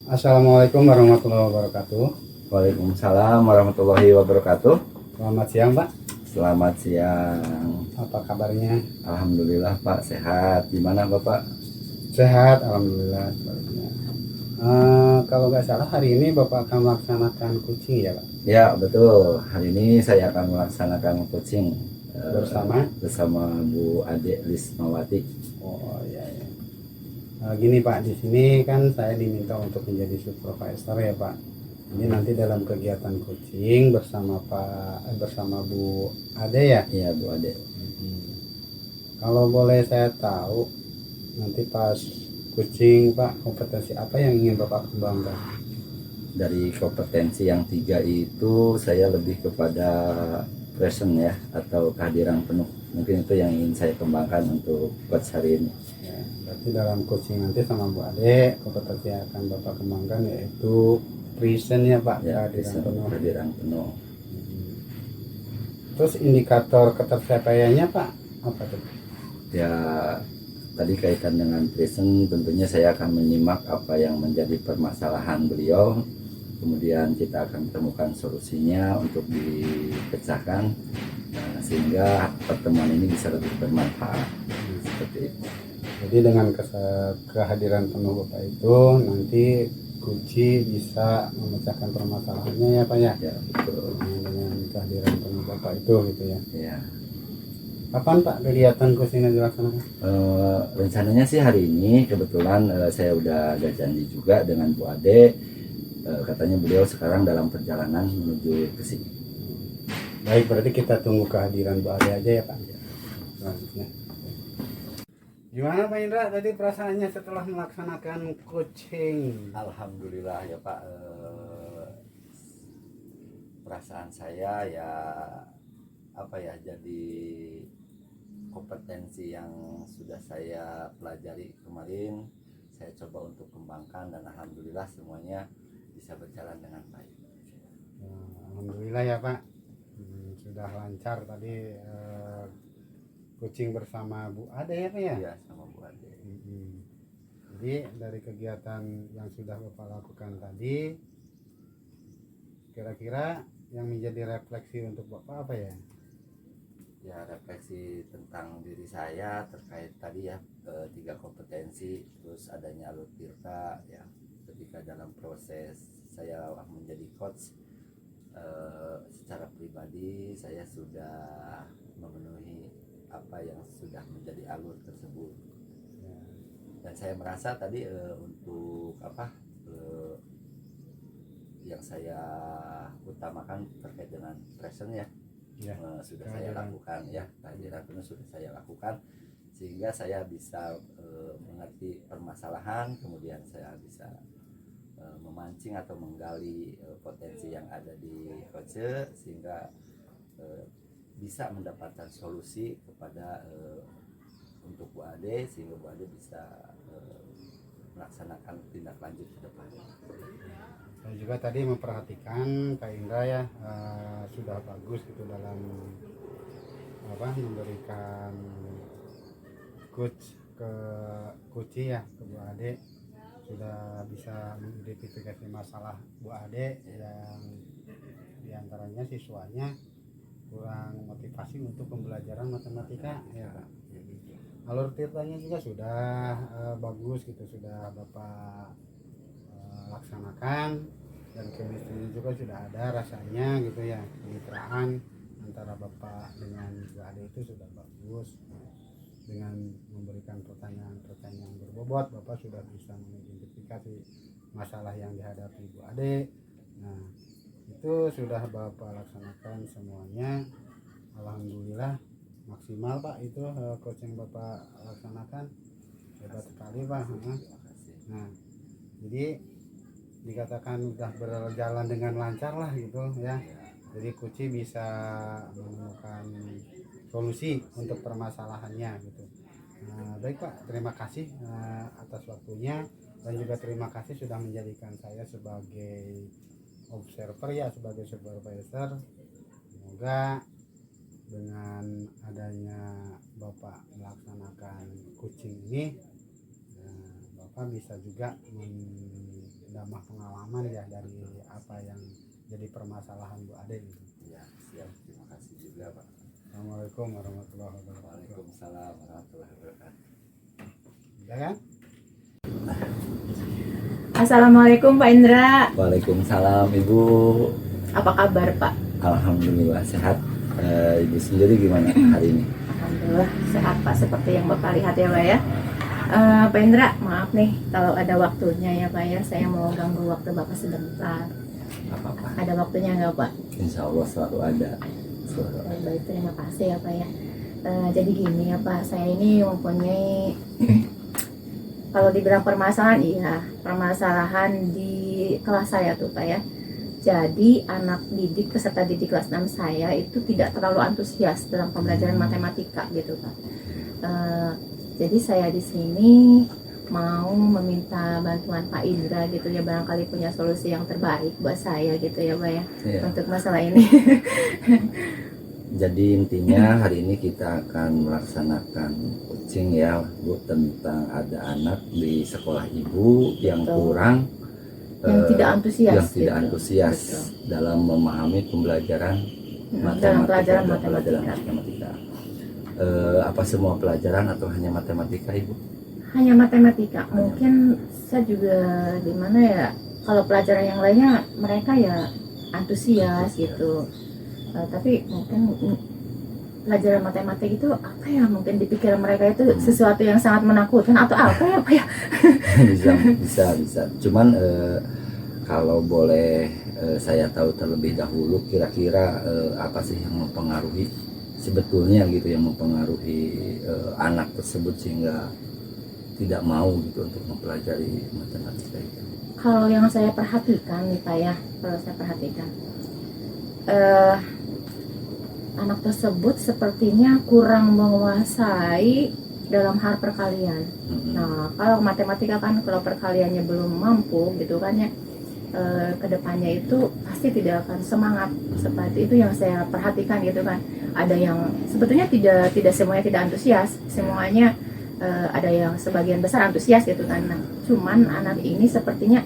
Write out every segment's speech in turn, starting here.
Assalamualaikum warahmatullahi wabarakatuh. Waalaikumsalam warahmatullahi wabarakatuh. Selamat siang Pak. Selamat siang. Apa kabarnya? Alhamdulillah Pak, sehat. Gimana Bapak? Sehat, alhamdulillah. Sebaliknya. Kalau nggak salah hari ini Bapak akan melaksanakan kucing ya Pak? Ya betul. Hari ini saya akan melaksanakan coaching bersama Bu Ade Lismawati. Oh iya ya. Gini Pak, di sini kan saya diminta untuk menjadi supervisor ya Pak. Ini nanti dalam kegiatan coaching bersama bersama Bu Ade ya. Iya Bu Ade. Kalau boleh saya tahu nanti pas coaching Pak, kompetensi apa yang ingin Bapak kembangkan? Dari kompetensi yang 3 itu saya lebih kepada present ya, atau kehadiran penuh. Mungkin itu yang ingin saya kembangkan untuk coach hari ini. Ya, berarti dalam coaching nanti sama Bu Ade, kompetensi yang akan Bapak kembangkan yaitu present ya Pak, Ya, kehadiran penuh. penuh. Terus indikator ketercapaiannya Pak, apa tuh? Ya, tadi kaitan dengan present, tentunya saya akan menyimak apa yang menjadi permasalahan beliau, kemudian kita akan temukan solusinya untuk dipecahkan, sehingga pertemuan ini bisa lebih bermanfaat. Seperti itu. Jadi dengan kehadiran penuh Bapak itu nanti kunci bisa memecahkan permasalahannya ya Pak ya? Ya betul. Dengan kehadiran penuh Bapak itu gitu ya. Ya. Kapan Pak kegiatan coachingnya dilaksanakan? Rencananya sih hari ini, kebetulan saya udah ada janji juga dengan Bu Ade. Katanya beliau sekarang dalam perjalanan menuju ke sini. Baik, berarti kita tunggu kehadiran Bu Ade aja ya Pak. Selanjutnya. Gimana Pak Indra tadi perasaannya setelah melaksanakan coaching? Alhamdulillah ya Pak. Perasaan saya ya apa ya, jadi kompetensi yang sudah saya pelajari kemarin saya coba untuk kembangkan, dan alhamdulillah semuanya bisa berjalan dengan baik. Alhamdulillah ya Pak. Sudah lancar tadi coaching bersama Bu Ade ya Pak ya? Iya, sama Bu Ade. Jadi dari kegiatan yang sudah Bapak lakukan tadi, kira-kira yang menjadi refleksi untuk Bapak apa ya? Ya, refleksi tentang diri saya terkait tadi ya, 3 kompetensi, terus adanya alur tirta ya, ketika dalam proses saya menjadi coach, secara pribadi saya sudah memenuhi apa yang sudah menjadi alur tersebut, dan saya merasa tadi untuk apa yang saya utamakan terkait dengan present ya, sudah saya lakukan ya, kehadiran penuh sudah saya lakukan, sehingga saya bisa mengerti permasalahan, kemudian saya bisa memancing atau menggali potensi yang ada di coach, sehingga bisa mendapatkan solusi kepada untuk Bu Ade, sehingga Bu Ade bisa melaksanakan tindak lanjut ke depan. Saya juga tadi memperhatikan Kak Indra ya, sudah bagus gitu dalam memberikan coach ke Kuci ya, ke Bu Ade, sudah bisa mengidentifikasi masalah Bu Ade yang diantaranya siswanya kurang motivasi untuk pembelajaran matematika ya Pak. Alur tirtanya juga sudah bagus gitu, sudah Bapak laksanakan, dan chemistry juga sudah ada rasanya gitu ya, kemitraan antara Bapak dengan Bu Ade itu sudah bagus. Dengan memberikan pertanyaan-pertanyaan berbobot, Bapak sudah bisa mengidentifikasi masalah yang dihadapi Bu Ade. Nah, itu sudah Bapak laksanakan semuanya. Alhamdulillah maksimal Pak, itu coaching Bapak laksanakan, hebat sekali Pak. Nah, jadi dikatakan sudah berjalan dengan lancar lah gitu ya. Jadi Kuci bisa menemukan solusi untuk permasalahannya gitu. Baik Pak, terima kasih atas waktunya, dan juga terima kasih sudah menjadikan saya sebagai observer ya, sebagai supervisor. Semoga dengan adanya Bapak melaksanakan coaching ini, Bapak bisa juga nambah pengalaman ya dari apa yang jadi permasalahan Bu Ade gitu. Ya, siap. Terima kasih juga, Pak. Assalamualaikum warahmatullahi wabarakatuh. Waalaikumsalam warahmatullahi wabarakatuh. Ya kan? Assalamualaikum Pak Indra. Waalaikumsalam Ibu. Apa kabar Pak? Alhamdulillah sehat. Ibu sendiri gimana hari ini? Alhamdulillah sehat Pak, seperti yang Bapak lihat ya Pak ya. Pak Indra, maaf nih kalau ada waktunya ya Pak ya, saya mau ganggu waktu Bapak sebentar. Apa-apa. Ada waktunya nggak Pak? Insya Allah selalu ada. Selalu ada. Baik, terima kasih ya Pak ya. Jadi gini ya Pak, saya ini mempunyai kalau dibilang permasalahan, iya permasalahan di kelas saya tuh Pak ya. Jadi anak didik, peserta didik kelas 6 saya itu tidak terlalu antusias dalam pembelajaran matematika gitu Pak. Jadi saya di sini mau meminta bantuan Pak Indra gitu ya, barangkali punya solusi yang terbaik buat saya gitu ya Pak ya, Iya. untuk masalah ini. Jadi intinya hari ini kita akan melaksanakan coaching ya Bu, tentang ada anak di sekolah Ibu yang Betul. kurang Yang tidak antusias yang tidak gitu. antusias Betul. dalam memahami pembelajaran Dalam pelajaran dan pelajaran matematika. matematika. Apa semua pelajaran atau hanya matematika Ibu? Hanya matematika. Mungkin saya juga di mana ya, kalau pelajaran yang lainnya mereka ya antusias gitu. Tapi mungkin pelajaran matematika itu apa ya, mungkin di pikiran mereka itu sesuatu yang sangat menakutkan atau apa ya Pak ya. bisa. Cuman kalau boleh saya tahu terlebih dahulu kira-kira apa sih yang mempengaruhi sebetulnya gitu, yang mempengaruhi anak tersebut sehingga tidak mau gitu untuk mempelajari matematika itu. Kalau yang saya perhatikan nih Pak ya, kalau saya perhatikan anak tersebut sepertinya kurang menguasai dalam hal perkalian. Nah, kalau matematika kan kalau perkaliannya belum mampu gitu kan ya, kedepannya itu pasti tidak akan semangat. Seperti itu yang saya perhatikan gitu kan. Ada yang sebetulnya tidak semuanya tidak antusias, semuanya ada yang sebagian besar antusias gitu kan. Nah, cuman anak ini sepertinya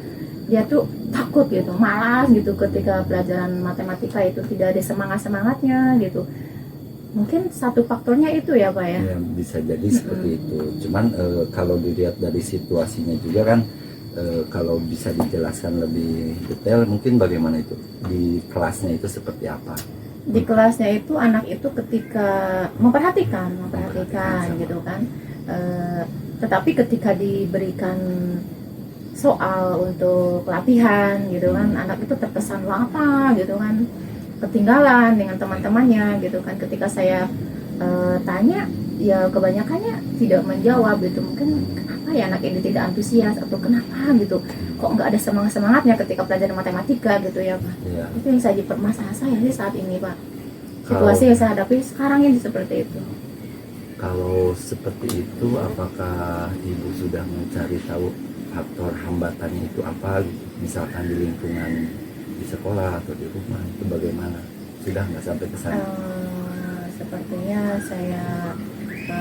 dia tuh takut gitu, malas gitu ketika pelajaran matematika itu tidak ada semangatnya gitu. Mungkin satu faktornya itu ya Pak ya. Ya, bisa jadi seperti itu. Cuman kalau dilihat dari situasinya juga kan, kalau bisa dijelaskan lebih detail mungkin bagaimana itu di kelasnya itu seperti apa? Di kelasnya itu anak itu ketika memperhatikan gitu kan. Tetapi ketika diberikan soal untuk latihan gitu kan, anak itu terkesan lama gitu kan, ketinggalan dengan teman-temannya gitu kan. Ketika saya tanya ya kebanyakannya tidak menjawab gitu. Mungkin kenapa ya anak ini tidak antusias atau kenapa gitu, kok nggak ada semangatnya ketika pelajaran matematika gitu ya Pak. Ya. Itu yang jadi permasalahan saya sih saat ini Pak. Situasi yang saya hadapi sekarang ini seperti itu. Kalau seperti itu, apakah Ibu sudah mencari tahu faktor hambatannya itu apa gitu? Misalkan di lingkungan di sekolah atau di rumah itu bagaimana? Sudah nggak sampai ke sana? Sepertinya saya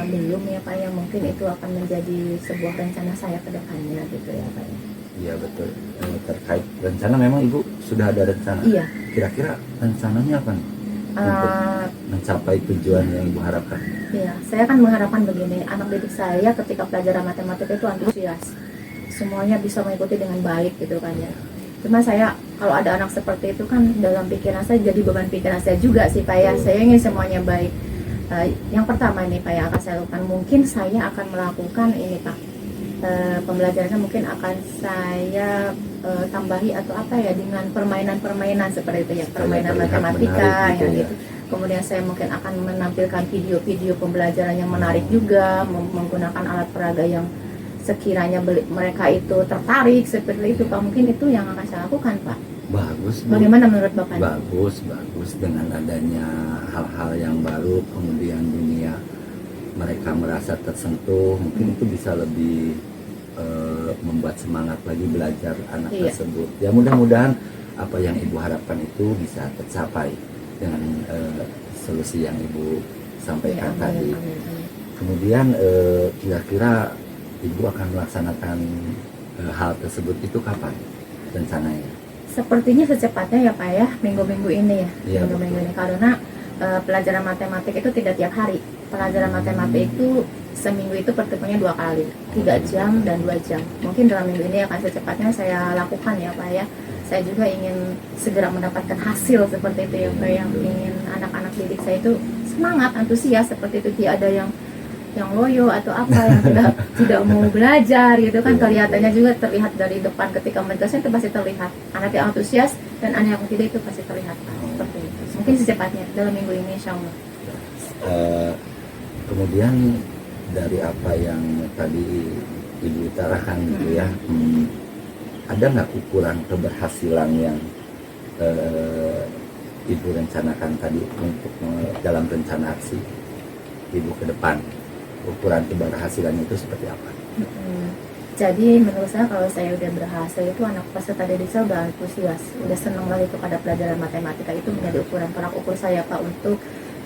belum ya Pak ya, mungkin itu akan menjadi sebuah rencana saya ke depannya gitu ya Pak ya. Iya betul. Terkait rencana memang Ibu sudah ada rencana? Iya. Kira-kira rencananya apa nih? Untuk mencapai tujuan yang Ibu harapkan? Iya, saya kan mengharapkan begini, anak didik saya ketika pelajaran matematika itu antusias, semuanya bisa mengikuti dengan baik gitu kan ya. Cuma saya kalau ada anak seperti itu kan dalam pikiran saya jadi beban pikiran saya juga sih Pak ya. Saya ingin semuanya baik. Yang pertama nih Pak yang akan saya lakukan, mungkin saya akan melakukan ini Pak, pembelajarannya mungkin akan saya tambahi atau apa ya, dengan permainan-permainan seperti itu ya, permainan matematika gitu ya gitu. Kemudian saya mungkin akan menampilkan video-video pembelajaran yang menarik juga, menggunakan alat peraga yang sekiranya mereka itu tertarik seperti itu Pak. Mungkin itu yang akan saya lakukan Pak. Bagus Bu. Bagaimana menurut Bapak? Bagus dengan adanya hal-hal yang baru, kemudian dunia mereka merasa tersentuh, mungkin itu bisa lebih membuat semangat lagi belajar anak tersebut. Ya mudah-mudahan apa yang Ibu harapkan itu bisa tercapai dengan solusi yang Ibu sampaikan tadi. Kemudian kira-kira Ibu akan melaksanakan hal tersebut itu kapan? rencananya? Sepertinya secepatnya ya Pak ya, minggu-minggu ini ya, Iya, minggu-minggu ini karena pelajaran matematik itu tidak tiap hari. Pelajaran matematik itu seminggu itu pertemuannya 2 kali, 3 jam dan 2 jam. Mungkin dalam minggu ini akan secepatnya saya lakukan ya Pak ya. Saya juga ingin segera mendapatkan hasil seperti itu ya Pak, yang ingin anak-anak didik saya itu semangat, antusias seperti itu, tidak ada yang loyo atau apa yang tidak mau belajar gitu kan. Kelihatannya juga terlihat dari depan ketika mereka itu pasti terlihat anak yang antusias dan anak yang tidak itu pasti terlihat Pak. Seperti itu mungkin secepatnya dalam minggu ini insya Allah. Kemudian dari apa yang tadi Ibu utarakan gitu ya, ada nggak ukuran keberhasilan yang Ibu rencanakan tadi untuk dalam rencana aksi Ibu ke depan? Ukuran keberhasilan itu seperti apa? Jadi menurut saya kalau saya udah berhasil itu anak peserta didik saya udah antusias, udah senang lagi kepada pelajaran matematika, itu menjadi ukuran tolak ukur saya Pak untuk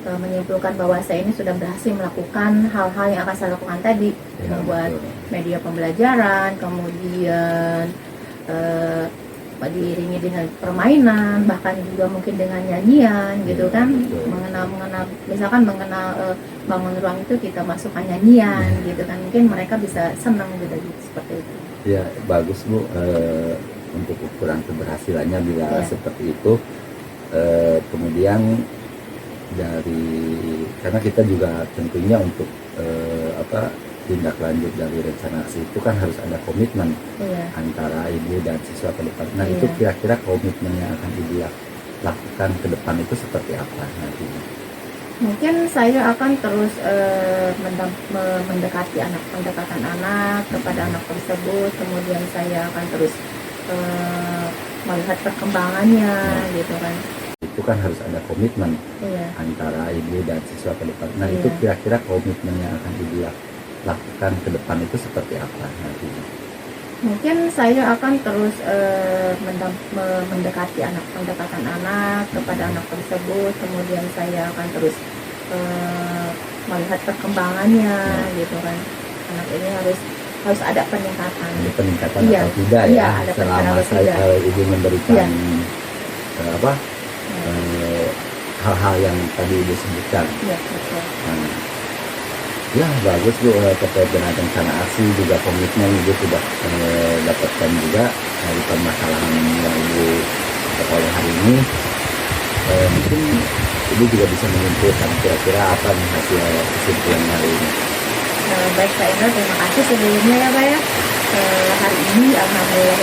menyimpulkan bahwa saya ini sudah berhasil melakukan hal-hal yang akan saya lakukan tadi, membuat media pembelajaran, kemudian diiringi dengan permainan, bahkan juga mungkin dengan nyanyian gitu kan, mengenal misalkan mengenal bangun ruang itu kita masukkan nyanyian gitu kan, mungkin mereka bisa senang gitu seperti itu. Ya bagus Bu, untuk ukuran keberhasilannya bila seperti itu. Kemudian karena kita juga tentunya untuk tindak lanjut dari rencana aksi itu kan harus ada komitmen antara Ibu dan siswa ke depan. Nah itu kira-kira komitmen yang akan Ibu lakukan ke depan itu seperti apa nantinya? Mungkin saya akan terus mendekati pendekatan anak kepada anak tersebut, kemudian saya akan terus melihat perkembangannya gitu kan. Itu kan harus ada komitmen antara Ibu dan siswa ke depan. Nah itu kira-kira komitmen yang akan Ibu lakukan ke depan itu seperti apa nantinya? Mungkin saya akan terus mendekati pendekatan anak kepada anak tersebut, kemudian saya akan terus melihat perkembangannya gitu kan. Anak ini harus ada peningkatan. Peningkatan atau tidak ya? Ada selama Ibu memberikan hal-hal yang tadi Ibu sebutkan. Iya, betul. Ya bagus Bu, terkait dengan rencana aksi juga komitmen Ibu sudah dapatkan juga dari permasalahan yang Ibu oleh hari ini. Mungkin Ibu juga bisa menyimpulkan kira-kira apa nih hasil kesimpulan hari ini. Baik Pak Indra, terima kasih sebelumnya ya Pak ya. Hari ini alhamdulillah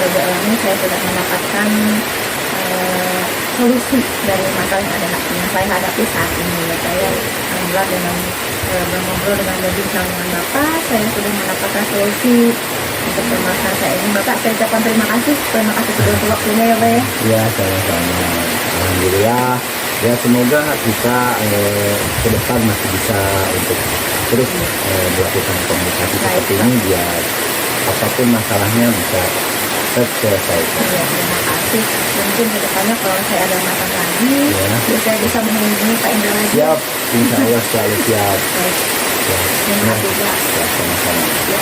saya sudah mendapatkan solusi dari masalah yang saya hadapi saat ini ya Pak ya. Alhamdulillah dengan berngobrol dengan berbincang dengan Bapak, saya sudah mendapatkan solusi untuk permasalahan saya ini. Bapak, saya ucapkan terima kasih sudah waktunya ya Pak ya. Ya sama-sama. Alhamdulillah. Ya semoga kita ke depan masih bisa untuk terus melakukan komunikasi seperti ini biar apapun masalahnya bisa terselesaikan. Ya, terima kasih. Mungkin ke depannya kalau saya ada masalah lagi, saya bisa menghubungi Pak Indra lagi. Siap, insya Allah selalu siap. Baik. Terima kasih. Ya, sama-sama. Ya.